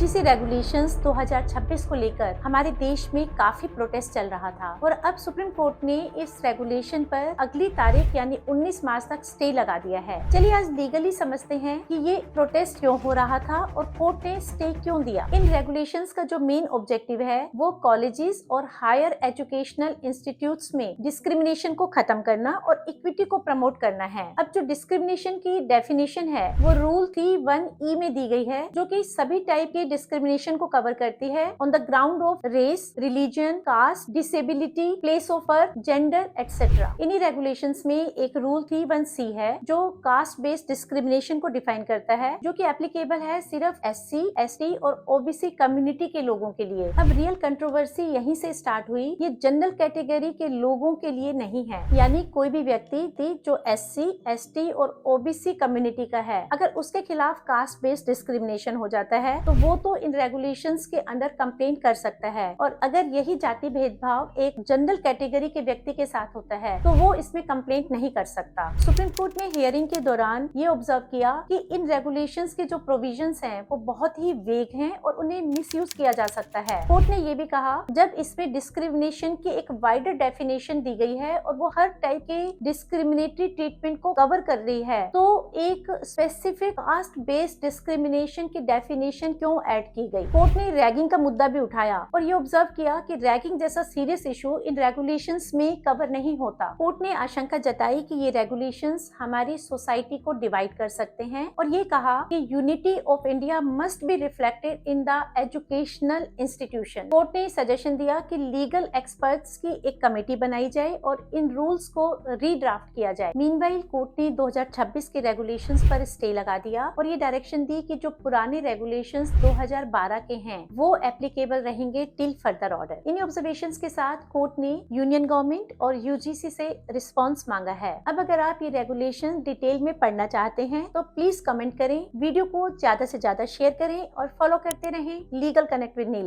UGC regulations 2026 को लेकर हमारे देश में काफी प्रोटेस्ट चल रहा था और अब सुप्रीम कोर्ट ने इस रेगुलेशन पर अगली तारीख यानी 19 मार्च तक स्टे लगा दिया है। चलिए आज लीगली समझते हैं कि ये प्रोटेस्ट क्यों हो रहा था और कोर्ट ने स्टे क्यों दिया। इन रेगुलेशंस का जो मेन ऑब्जेक्टिव है वो कॉलेजेस और हायर एजुकेशनल इंस्टीट्यूट्स में डिस्क्रिमिनेशन को खत्म करना और इक्विटी को प्रमोट करना है। अब जो डिस्क्रिमिनेशन की डेफिनेशन है वो रूल 3(1)(e) में दी गई है, जो कि सभी टाइप के डिस्क्रिमिनेशन को कवर करती है on the ground of race, religion, caste, disability, place of birth, gender etcetera. इन्हीं रेगुलेशंस में एक रूल 3(1)(c) है जो कास्ट बेस्ड डिस्क्रिमिनेशन को डिफाइन करता है, जो कि एप्लीकेबल है सिर्फ SC, ST और OBC कम्युनिटी के लोगों के लिए। अब रियल कंट्रोवर्सी यहीं से स्टार्ट हुई। ये जनरल कैटेगरी के लोगों के लिए नहीं है, यानी कोई भी व्यक्ति जो SC, ST और OBC कम्युनिटी का है, अगर उसके खिलाफ कास्ट बेस्ड डिस्क्रिमिनेशन हो जाता है तो वो तो इन रेगुलेशंस के अंडर कंप्लेंट कर सकता है। और अगर यही जाति भेदभाव एक जनरल कैटेगरी के व्यक्ति के साथ होता है तो वो इसमें कंप्लेंट नहीं कर सकता। सुप्रीम कोर्ट ने हियरिंग के दौरान ये ऑब्जर्व किया कि इन रेगुलेशंस के जो प्रोविजंस हैं वो बहुत ही वेग हैं और उन्हें मिसयूज किया जा सकता है। कोर्ट ने ये भी कहा जब इसमें डिस्क्रिमिनेशन की एक वाइडर डेफिनेशन दी गई है और वो हर टाइप के डिस्क्रिमिनेटरी ट्रीटमेंट को कवर कर रही है, तो एक स्पेसिफिक कास्ट बेस्ड डिस्क्रिमिनेशन की डेफिनेशन क्यों ऐड की गई। कोर्ट ने रैगिंग का मुद्दा भी उठाया और ये ऑब्जर्व किया कि रैगिंग जैसा सीरियस इशू इन रेगुलेशंस में कवर नहीं होता। कोर्ट ने आशंका जताई कि ये रेगुलेशंस हमारी सोसाइटी को डिवाइड कर सकते हैं और ये कहा कि unity of India must be reflected in the educational institution. Court ने सजेशन दिया कि लीगल एक्सपर्ट्स की एक कमेटी बनाई जाए और इन रूल्स को रीड्राफ्ट किया जाए। मीनवाइल कोर्ट ने 2026 के रेगुलेशंस पर स्टे लगा दिया और ये डायरेक्शन दी कि जो पुराने रेगुलेशंस 2012 के हैं वो एप्लीकेबल रहेंगे टिल फर्दर ऑर्डर। इन ऑब्जर्वेशंस के साथ कोर्ट ने यूनियन गवर्नमेंट और यूजीसी से रिस्पांस मांगा है। अब अगर आप ये रेगुलेशन डिटेल में पढ़ना चाहते हैं तो प्लीज कमेंट करें, वीडियो को ज्यादा से ज्यादा शेयर करें और फॉलो करते रहें लीगल कनेक्ट विद नीलम।